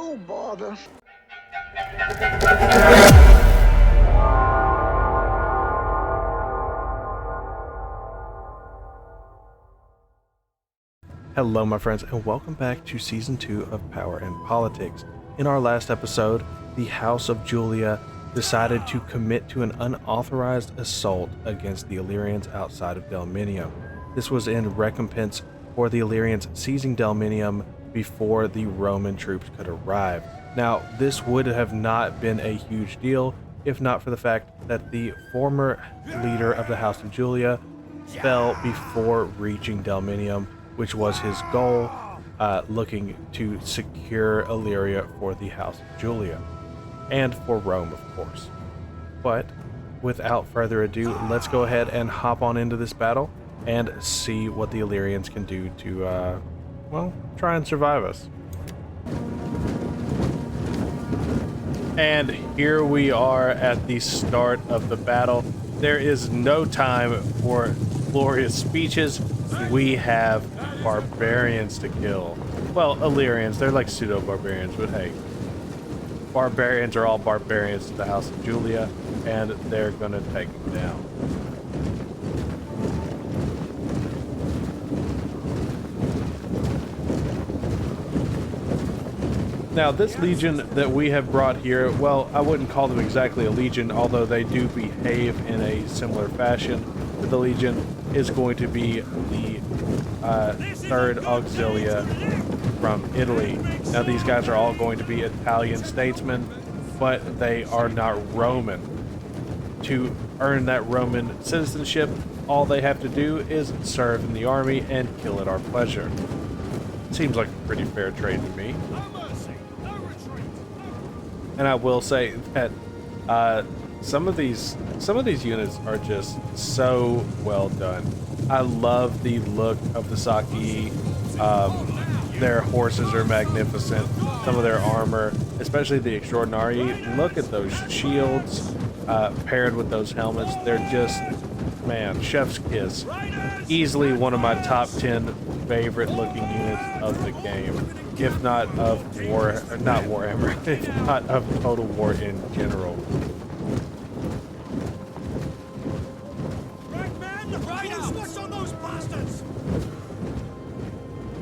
Oh, bother. Hello my friends, and welcome back to Season 2 of Power and Politics. In our last episode, the House of Julia decided to commit to an unauthorized assault against the Illyrians outside of Delminium. This was in recompense for the Illyrians seizing Delminium before the Roman troops could arrive. Now, this would have not been a huge deal if not for the fact that the former leader of the House of Julia fell before reaching Delminium, which was his goal, looking to secure Illyria for the House of Julia, and for Rome, of course. But without further ado, let's go ahead and hop on into this battle and see what the Illyrians can do to, well, try and survive us. And here we are at the start of the battle. There is no time for glorious speeches. We have barbarians to kill. Well, Illyrians, they're like pseudo-barbarians, but hey. Barbarians are all barbarians to the House of Julia, and they're gonna take them down. Now, this legion that we have brought here, well, I wouldn't call them exactly a legion, although they do behave in a similar fashion to the legion, is going to be the 3rd Auxilia from Italy. Now, these guys are all going to be Italian statesmen, but they are not Roman. To earn that Roman citizenship, all they have to do is serve in the army and kill at our pleasure. Seems like a pretty fair trade to me. And I will say that some of these units are just so well done. I love the look of the Saki. Their horses are magnificent. Some of their armor, especially the Extraordinari, look at those shields paired with those helmets. They're just, man, chef's kiss. Easily one of my top 10 favorite looking units of the game, if not of Warhammer, if not of Total War in general.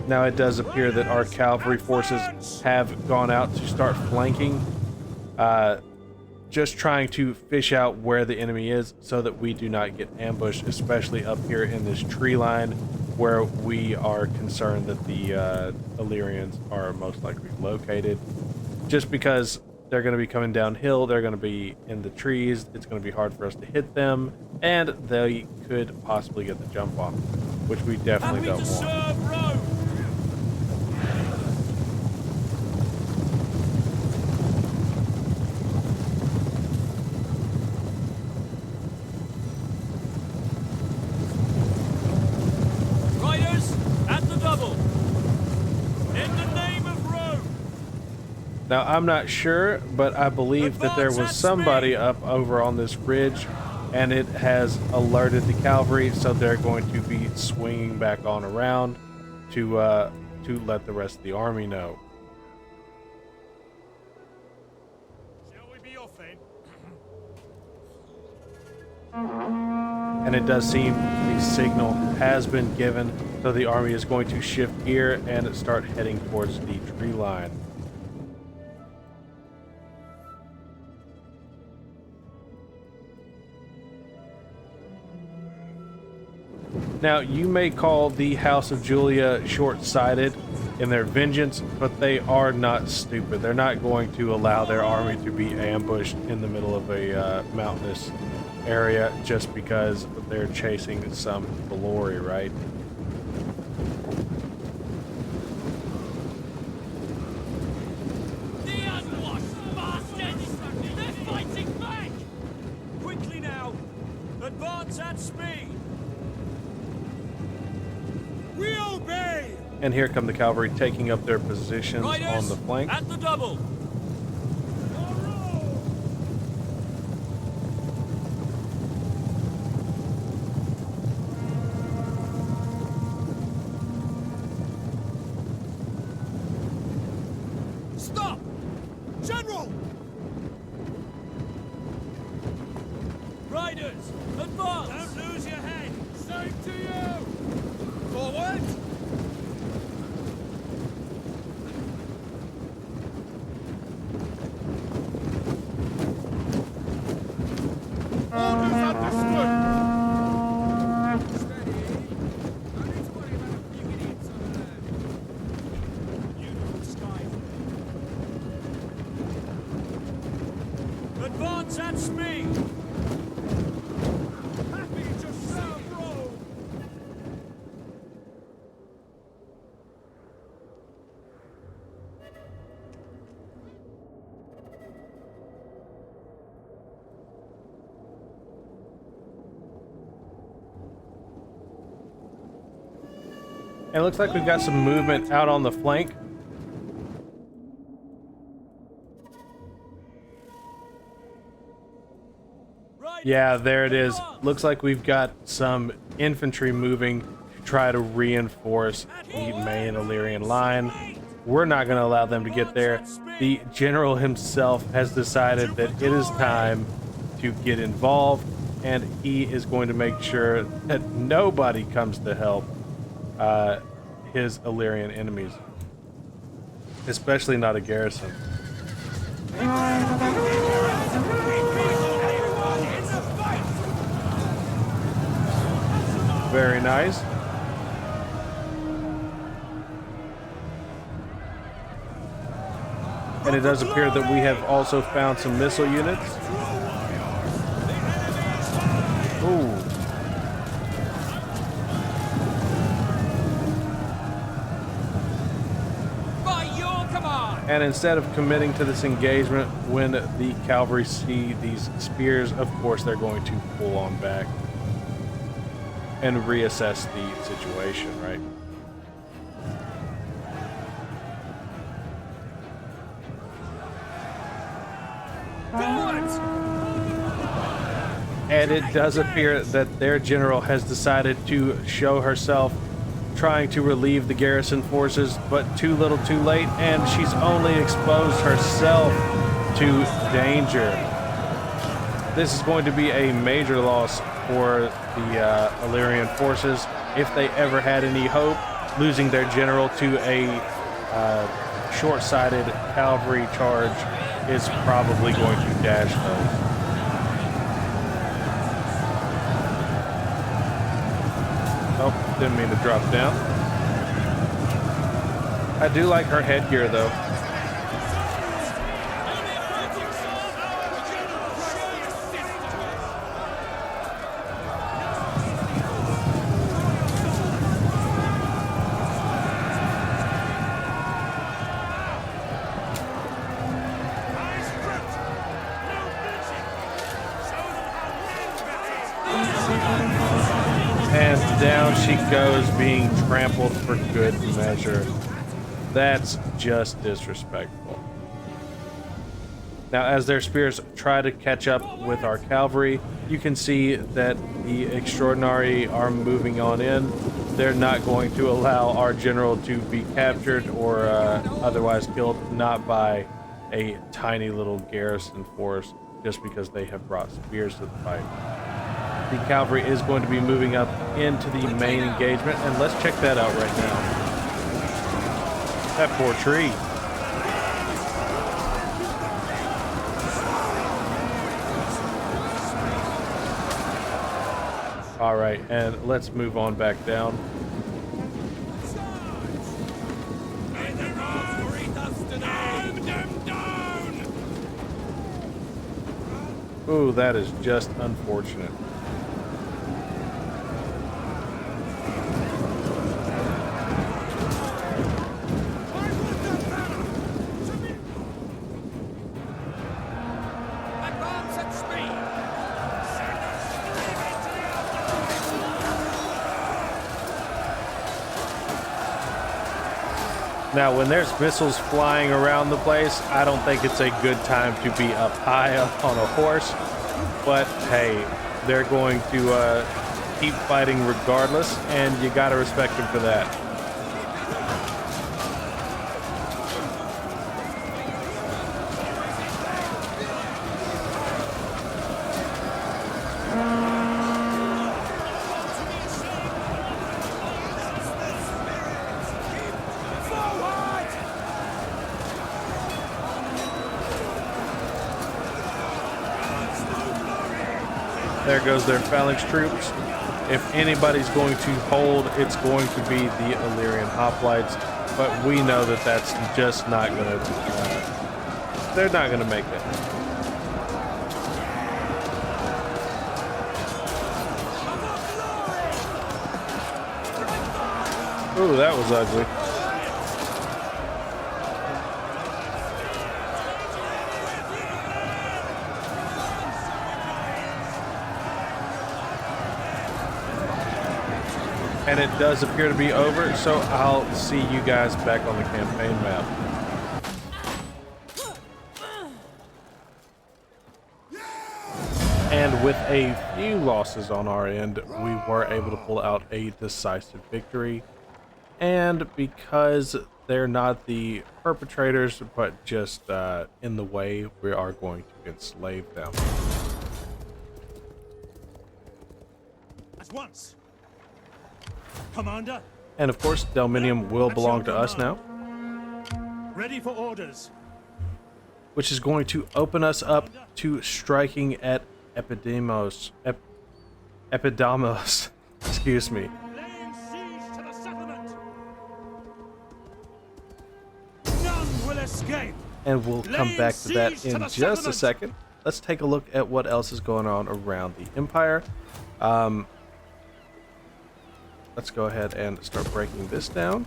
Now it does appear that our cavalry forces have gone out to start flanking, just trying to fish out where the enemy is so that we do not get ambushed, especially up here in this tree line where we are concerned that the Illyrians are most likely located. Just because they're going to be coming downhill, they're going to be in the trees, it's going to be hard for us to hit them, and they could possibly get the jump on, which we definitely don't want. Now, I'm not sure, but I believe that there was somebody up over on this ridge, and it has alerted the cavalry, so they're going to be swinging back on around to let the rest of the army know. Shall we be off then? And it does seem the signal has been given, so the army is going to shift gear and start heading towards the tree line. Now, you may call the House of Julia short-sighted in their vengeance, but they are not stupid. They're not going to allow their army to be ambushed in the middle of a mountainous area just because they're chasing some glory, right? The unwashed bastards! They're fighting back! Quickly now! Advance at speed! We obey! And here come the cavalry taking up their positions Riders, on the flank. At the double! Stop! General! Riders, advance! Don't lose your head! Same to you! Forward! Orders understood! Steady. No need to worry about a few idiots over there. Beautiful sky. Advance at speed! Happy to serve Rome! And it looks like we've got some movement out on the flank. Yeah, there it is. Looks like we've got some infantry moving to try to reinforce the main Illyrian line. We're not going to allow them to get there. The general himself has decided that it is time to get involved, and he is going to make sure that nobody comes to help his Illyrian enemies, especially not a garrison. Very nice. And it does appear that we have also found some missile units. Ooh. And instead of committing to this engagement, when the cavalry see these spears, of course they're going to pull on back and reassess the situation, right? And it does appear that their general has decided to show herself, trying to relieve the garrison forces, but too little too late, and she's only exposed herself to danger. This is going to be a major loss for the Illyrian forces if they ever had any hope. Losing their general to a short-sighted cavalry charge is probably going to dash those. Oh, didn't mean to drop down. I do like her headgear, though. And down she goes, being trampled for good measure. That's just disrespectful. Now, as their spears try to catch up with our cavalry, you can see that the extraordinary are moving on in. They're not going to allow our general to be captured or otherwise killed, not by a tiny little garrison force, just because they have brought spears to the fight. The cavalry is going to be moving up into the main engagement, and let's check that out right now. That poor tree. All right, and let's move on back down. Ooh, that is just unfortunate. Now, when there's missiles flying around the place, I don't think it's a good time to be up high up on a horse. But hey, they're going to keep fighting regardless, and you gotta respect them for that. There goes their phalanx troops. If anybody's going to hold, it's going to be the Illyrian hoplites, but we know that that's just not going to, they're not going to make it. Ooh, that was ugly. And it does appear to be over, so I'll see you guys back on the campaign map. And with a few losses on our end, we were able to pull out a decisive victory. And because they're not the perpetrators, but just in the way, we are going to enslave them. At once. Commander. And of course, Delminium will belong to us now. Ready for orders. Which is going to open us up to striking at Epidamos. Excuse me. Laying siege to the settlement. None will escape. And we'll come back to that in just a second. Let's take a look at what else is going on around the Empire. Let's go ahead and start breaking this down.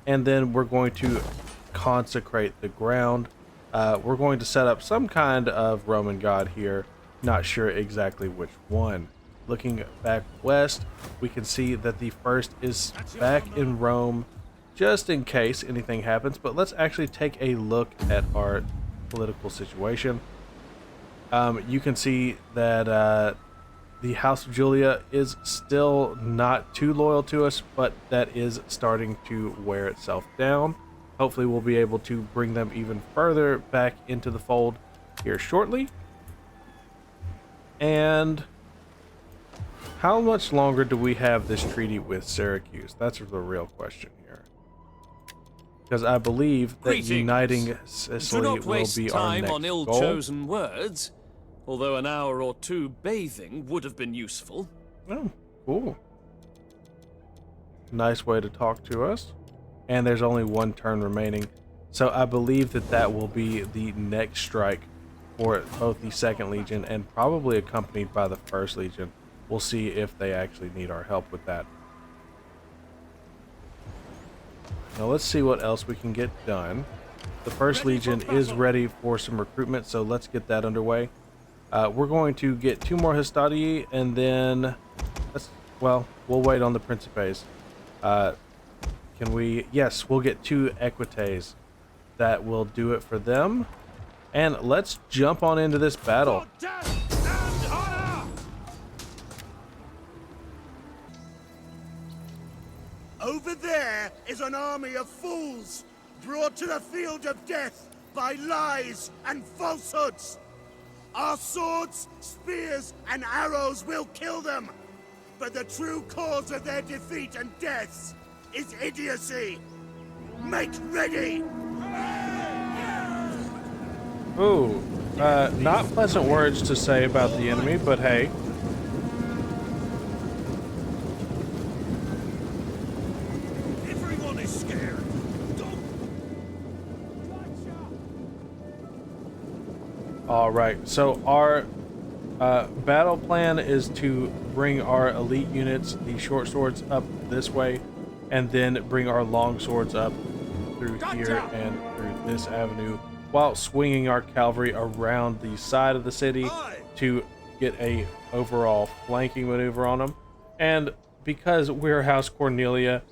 And then we're going to consecrate the ground. We're going to set up some kind of Roman god here. Not sure exactly which one. Looking back west, we can see that the first is back in Rome, just in case anything happens. But let's actually take a look at our political situation. You can see that the House of Julia is still not too loyal to us, but that is starting to wear itself down. Hopefully we'll be able to bring them even further back into the fold here shortly. And how much longer do we have this treaty with Syracuse? That's the real question here. Because I believe that uniting Sicily will be our next on ill-chosen words. Although an hour or two bathing would have been useful. Oh, cool. Nice way to talk to us. And there's only one turn remaining. So I believe that that will be the next strike for both the 2nd Legion and probably accompanied by the 1st Legion. We'll see if they actually need our help with that. Now let's see what else we can get done. The 1st Legion is ready for some recruitment, so let's get that underway. We're going to get 2 more Histadii, and then we'll wait on the Principes. Can we? Yes, we'll get 2 Equites. That will do it for them. And let's jump on into this battle. Over there is an army of fools, brought to the field of death by lies and falsehoods. Our swords, spears, and arrows will kill them, but the true cause of their defeat and deaths is idiocy. Make ready! Ooh, not pleasant words to say about the enemy, but hey. Everyone is scared. All right, so our battle plan is to bring our elite units, the short swords, up this way, and then bring our long swords up through here and through this avenue, while swinging our cavalry around the side of the city to get a overall flanking maneuver on them. And because we're House Cornelia,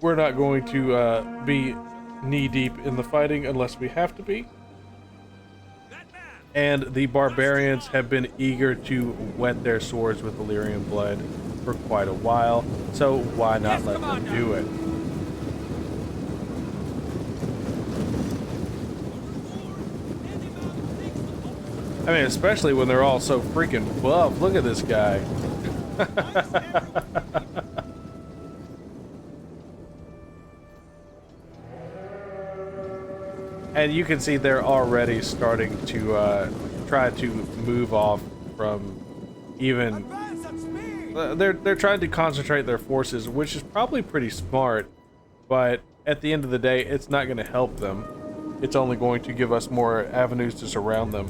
we're not going to be knee-deep in the fighting unless we have to be. And the barbarians have been eager to wet their swords with Illyrian blood for quite a while, so why not let them do it? I mean, especially when they're all so freaking buff. Look at this guy. And you can see they're already starting to try to move off from even... They're trying to concentrate their forces, which is probably pretty smart, but at the end of the day, it's not going to help them. It's only going to give us more avenues to surround them.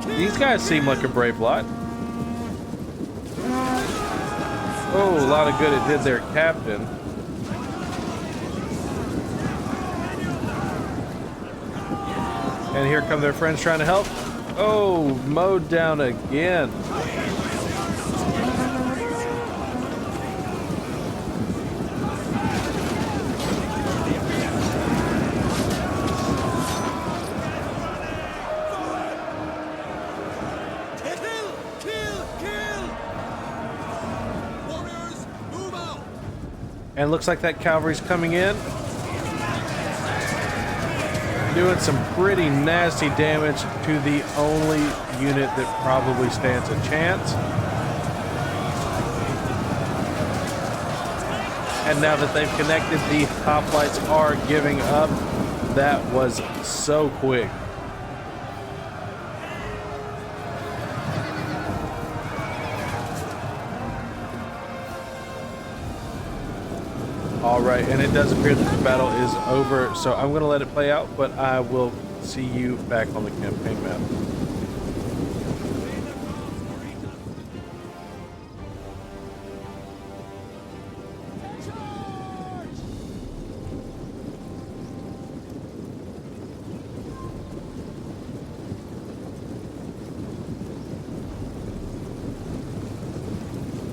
These guys seem like a brave lot. Oh, a lot of good it did their captain. And here come their friends trying to help. Oh, mowed down again. And looks like that cavalry's coming in. Doing some pretty nasty damage to the only unit that probably stands a chance. And now that they've connected, the hoplites are giving up. That was so quick. Alright, and it does appear that the battle is over, so I'm going to let it play out, but I will see you back on the campaign map.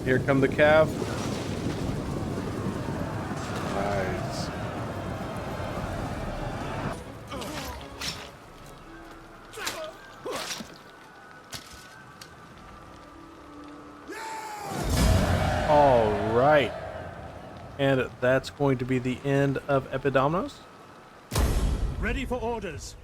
Here come the cav. Nice. All right. And that's going to be the end of Epidamnos. Ready for orders.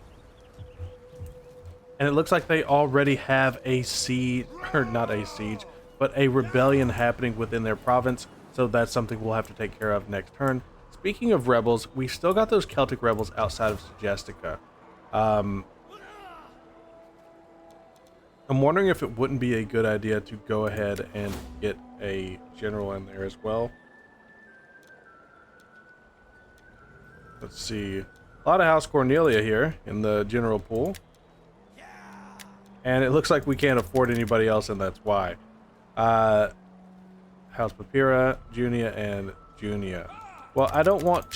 And it looks like they already have a siege, or not a siege, but a rebellion happening within their province. So that's something we'll have to take care of next turn. Speaking of rebels, we still got those Celtic rebels outside of Segestica. I'm wondering if it wouldn't be a good idea to go ahead and get a general in there as well. Let's see. A lot of House Cornelia here in the general pool. And it looks like we can't afford anybody else, and that's why. House Papira, Junia, and Junia. Well, I don't want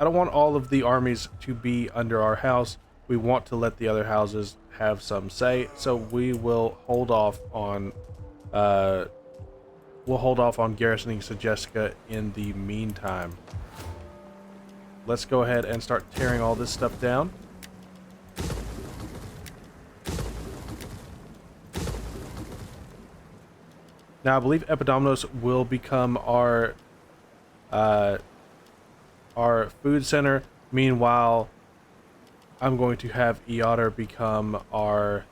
all of the armies to be under our house. We want to let the other houses have some say, so we will hold off on garrisoning Segestica in the meantime. Let's go ahead and start tearing all this stuff down. Now, I believe Epidamnos will become our food center. Meanwhile, I'm going to have Eotter become our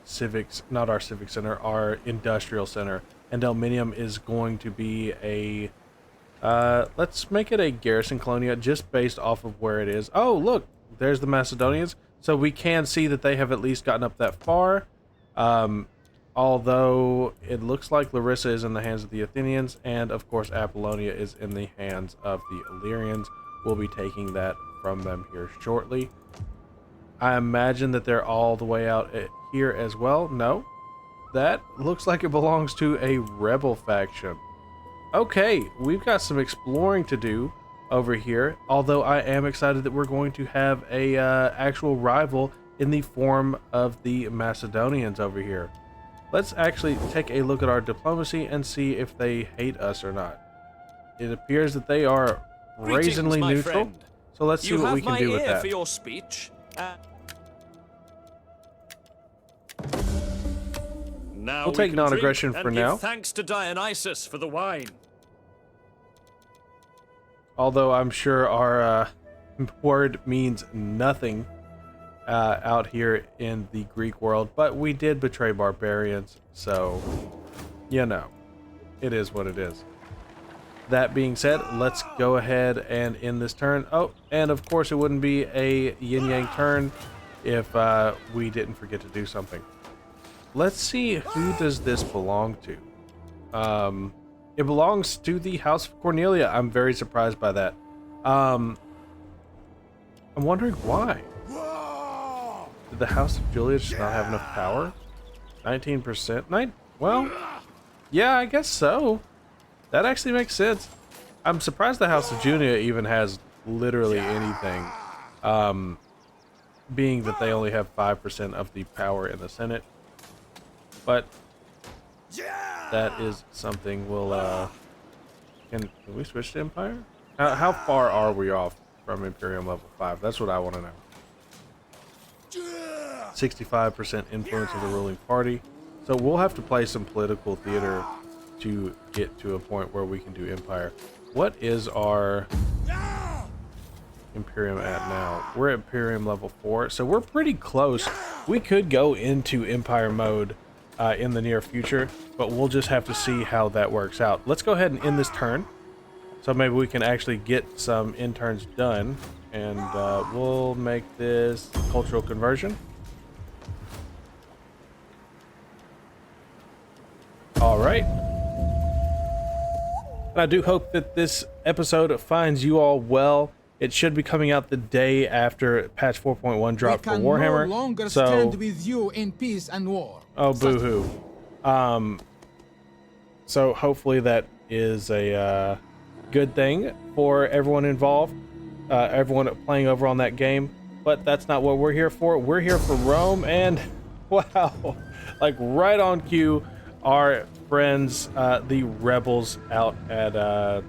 not our civic center, our industrial center. And Delminium is going to be a, let's make it a garrison colonia just based off of where it is. Oh, look, there's the Macedonians. So we can see that they have at least gotten up that far. Although it looks like Larissa is in the hands of the Athenians, and of course Apollonia is in the hands of the Illyrians. We'll be taking that from them here shortly. I imagine that they're all the way out here as well. No, that looks like it belongs to a rebel faction. Okay, we've got some exploring to do over here, although I am excited that we're going to have a actual rival in the form of the Macedonians over here. Let's actually take a look at our diplomacy and see if they hate us or not. It appears that they are brazenly neutral. Friend. So let's see what we can do with that. For your speech. Now we'll take non-aggression for now. Thanks to Dionysus for the wine. Although I'm sure our word means nothing out here in the Greek world, but we did betray barbarians, so you know, it is what it is. that being said, let's go ahead and end this turn. Oh, and of course it wouldn't be a yin-yang turn if we didn't forget to do something. Let's see, who does this belong to? It belongs to the House of Cornelia. I'm very surprised by that. I'm wondering why. Did the House of Julia just not have enough power? 19%? Well, yeah, I guess so. That actually makes sense. I'm surprised the House of Julia even has literally anything. Being that they only have 5% of the power in the Senate. But that is something we'll, can we switch to Empire? How far are we off from Imperium level 5? That's what I want to know. 65% influence of the ruling party. So we'll have to play some political theater to get to a point where we can do Empire. What is our Imperium at now? We're at Imperium level 4, so we're pretty close. We could go into Empire mode in the near future, but we'll just have to see how that works out. Let's go ahead and end this turn, so maybe we can actually get some interns done, and we'll make this cultural conversion. All right. And I do hope that this episode finds you all well. It should be coming out the day after patch 4.1 dropped for Warhammer. No longer so stand with you in peace and war. oh, boo-hoo. So hopefully that is a good thing for everyone involved, everyone playing over on that game. But that's not what we're here for. We're here for Rome, and wow, like right on cue, our friends, the rebels out at,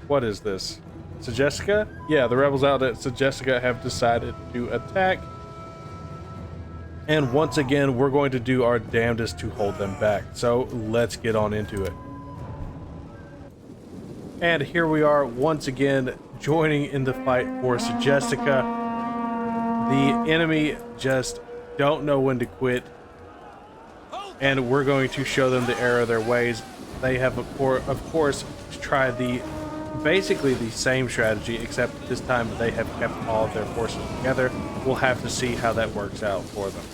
what is this? Syracuse? Yeah, the rebels out at Syracuse have decided to attack. And once again, we're going to do our damnedest to hold them back. So let's get on into it. And here we are once again joining in the fight for Syracuse. The enemy just don't know when to quit. And we're going to show them the error of their ways. They have, of course, tried basically the same strategy, except this time they have kept all of their forces together. We'll have to see how that works out for them.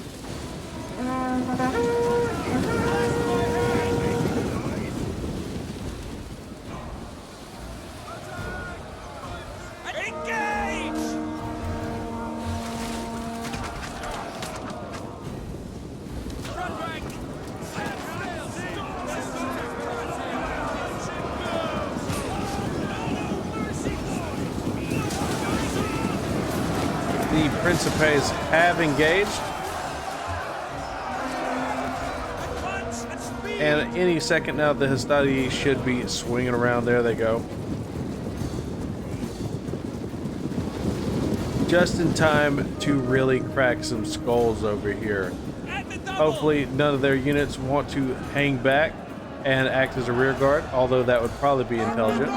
The Principes have engaged. And any second now, the Hastati should be swinging around. There they go. Just in time to really crack some skulls over here. Hopefully none of their units want to hang back and act as a rear guard, although that would probably be intelligent.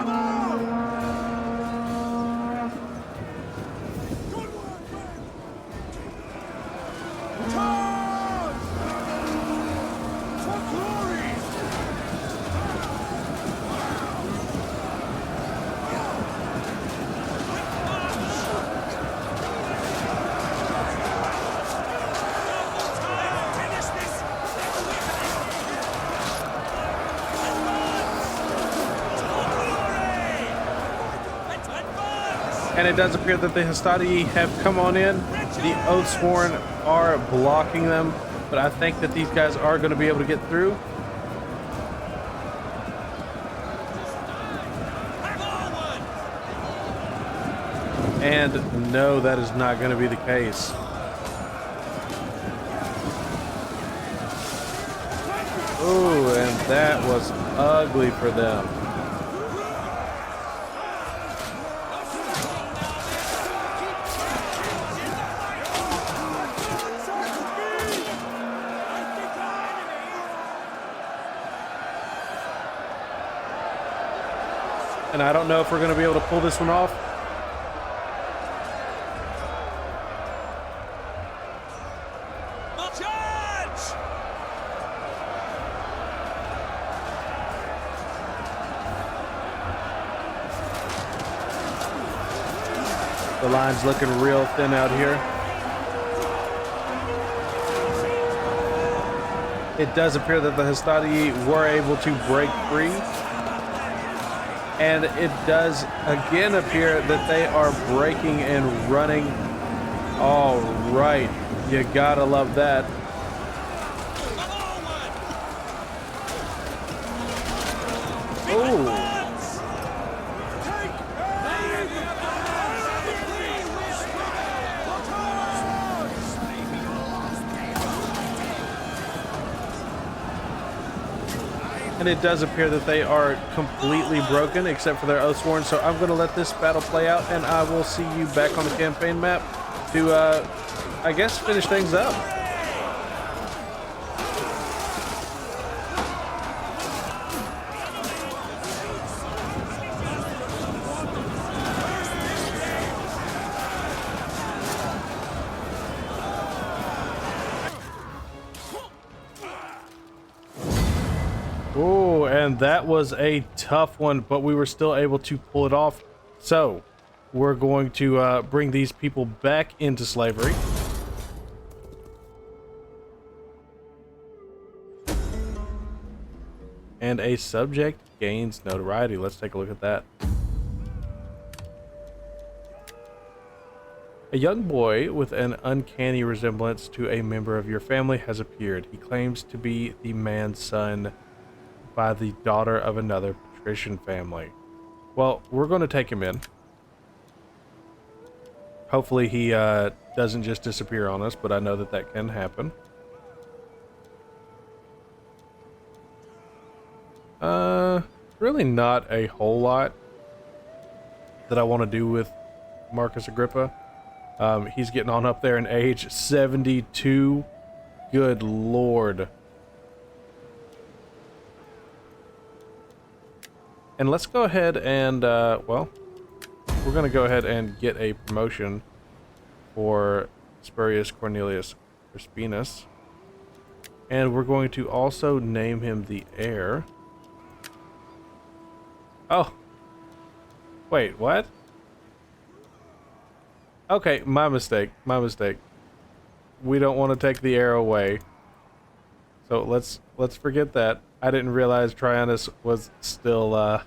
And it does appear that the Hastati have come on in. The Oathsworn are blocking them, but I think that these guys are going to be able to get through. And no, that is not going to be the case. Ooh, and that was ugly for them. And I don't know if we're going to be able to pull this one off. The line's looking real thin out here. It does appear that the Hastati were able to break free. And it does again appear that they are breaking and running. All right. You gotta love that. Oh. And it does appear that they are completely broken except for their Oathsworn, so I'm going to let this battle play out, and I will see you back on the campaign map to, I guess, finish things up. Oh, and that was a tough one, but we were still able to pull it off. So, we're going to bring these people back into slavery. And a subject gains notoriety. Let's take a look at that. A young boy with an uncanny resemblance to a member of your family has appeared. He claims to be the man's son by the daughter of another patrician family. Well, we're going to take him in. Hopefully he doesn't just disappear on us, but I know that that can happen. Really not a whole lot that I want to do with Marcus Agrippa. He's getting on up there in age, 72. Good Lord. And let's go ahead and, well, we're going to go ahead and get a promotion for Spurius Cornelius Crispinus. And we're going to also name him the heir. Oh. Wait, what? Okay, my mistake. My mistake. We don't want to take the heir away. So let's forget that. I didn't realize Traianus was still, I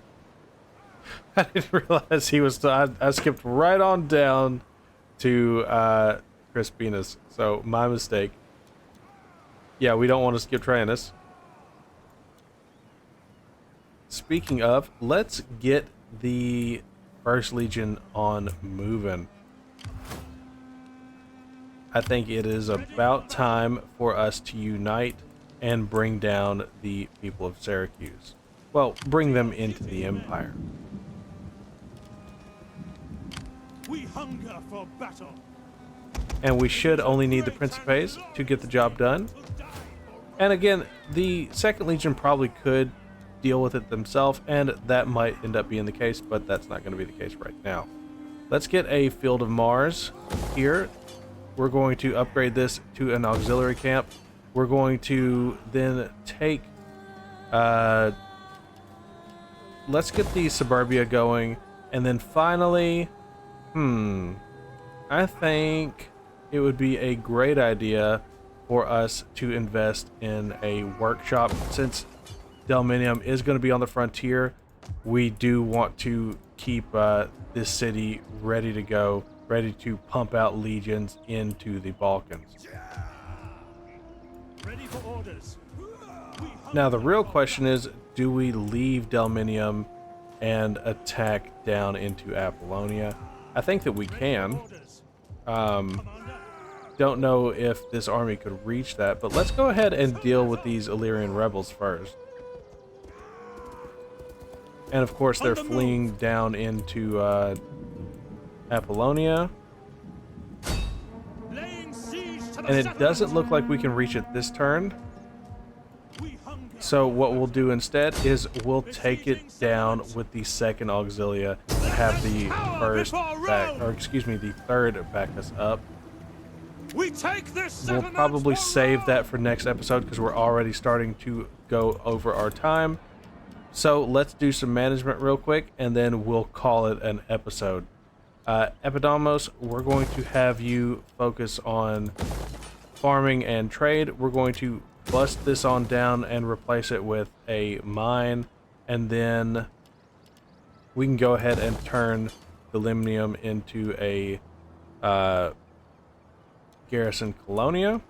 didn't realize he was still, I skipped right on down to, Crispinus. So, my mistake. Yeah, we don't want to skip Traianus. Speaking of, let's get the First Legion on moving. I think it is about time for us to unite and bring down the people of Syracuse. Well, bring them into the Empire. We hunger for battle. And we should only need the Principes to get the job done. And again, the Second Legion probably could deal with it themselves, and that might end up being the case, but that's not going to be the case right now. Let's get a Field of Mars here. We're going to upgrade this to an auxiliary camp. We're going to then take, let's get the Suburbia going, and then finally, I think it would be a great idea for us to invest in a workshop. Since Delminium is going to be on the frontier, we do want to keep this city ready to go, ready to pump out legions into the Balkans. Ready for orders. Now the real question is, do we leave Delminium and attack down into Apollonia? I think that we can. Don't know if this army could reach that, but let's go ahead and deal with these Illyrian rebels first. And of course they're fleeing down into Apollonia. And it doesn't look like we can reach it this turn. So what we'll do instead is we'll take it down with the second Auxilia and have the first back, or excuse me, the third back us up. We'll probably save that for next episode because we're already starting to go over our time. So let's do some management real quick and then we'll call it an episode. Epidamos, we're going to have you focus on farming and trade. We're going to bust this on down and replace it with a mine, and then we can go ahead and turn the Limnium into a garrison colonia.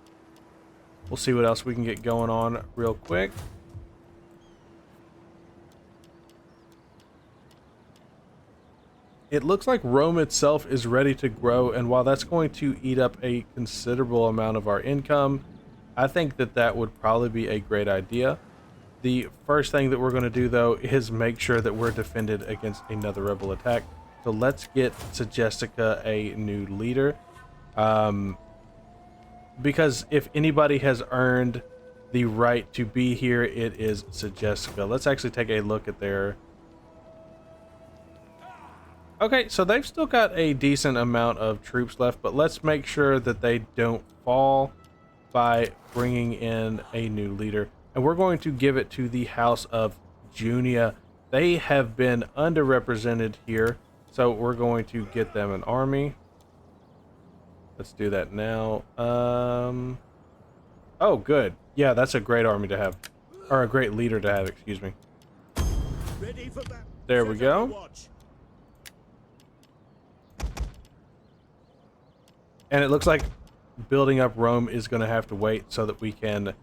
We'll see what else we can get going on real quick. It looks like Rome itself is ready to grow, and while that's going to eat up a considerable amount of our income, I think that that would probably be a great idea. The first thing that we're going to do, though, is make sure that we're defended against another rebel attack. So let's get Segestica a new leader. Because if anybody has earned the right to be here, it is Segestica. Let's actually take a look at their... Okay, so they've still got a decent amount of troops left, but let's make sure that they don't fall by bringing in a new leader. And we're going to give it to the House of Junia. They have been underrepresented here, so we're going to get them an army. Let's do that now. Oh, good. Yeah, that's a great army to have. Or a great leader to have, excuse me. Ready for battle. There we go. Watch. And it looks like building up Rome is going to have to wait so that we can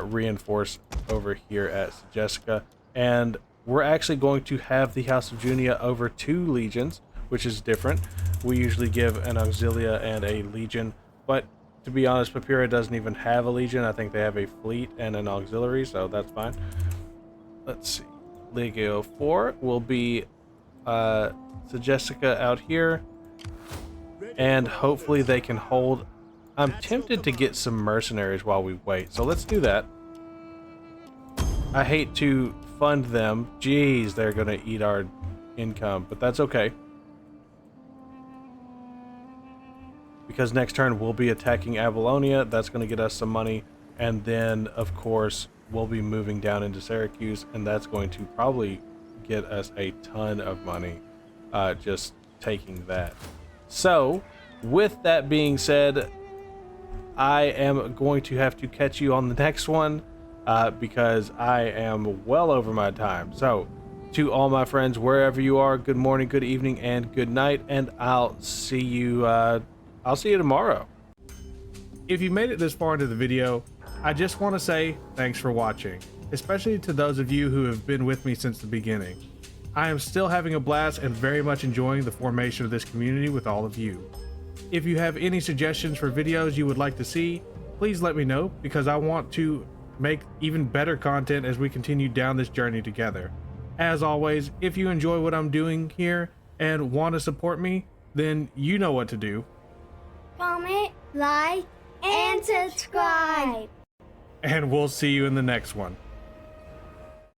reinforce over here at Segestica. And we're actually going to have the House of Junia over 2 legions, which is different. We usually give an auxilia and a legion, but to be honest, Papyra doesn't even have a legion. I think they have a fleet and an auxiliary, so that's fine. Let's see. Legio 4 will be Segestica out here, and hopefully they can hold. I'm tempted to get some mercenaries while we wait, so let's do that. I hate to fund them. Jeez, they're gonna eat our income, but that's okay. Because next turn we'll be attacking Abylonia. That's gonna get us some money, and then of course we'll be moving down into Syracuse, and that's going to probably get us a ton of money just taking that. So with that being said, I am going to have to catch you on the next one because I am well over my time. So to all my friends, wherever you are, good morning, good evening, and good night, and I'll see you tomorrow. If you made it this far into the video, I just want to say thanks for watching, especially to those of you who have been with me since the beginning. I am still having a blast and very much enjoying the formation of this community with all of you. If you have any suggestions for videos you would like to see, please let me know, because I want to make even better content as we continue down this journey together. As always, if you enjoy what I'm doing here and want to support me, then you know what to do. Comment, like, and subscribe. And we'll see you in the next one.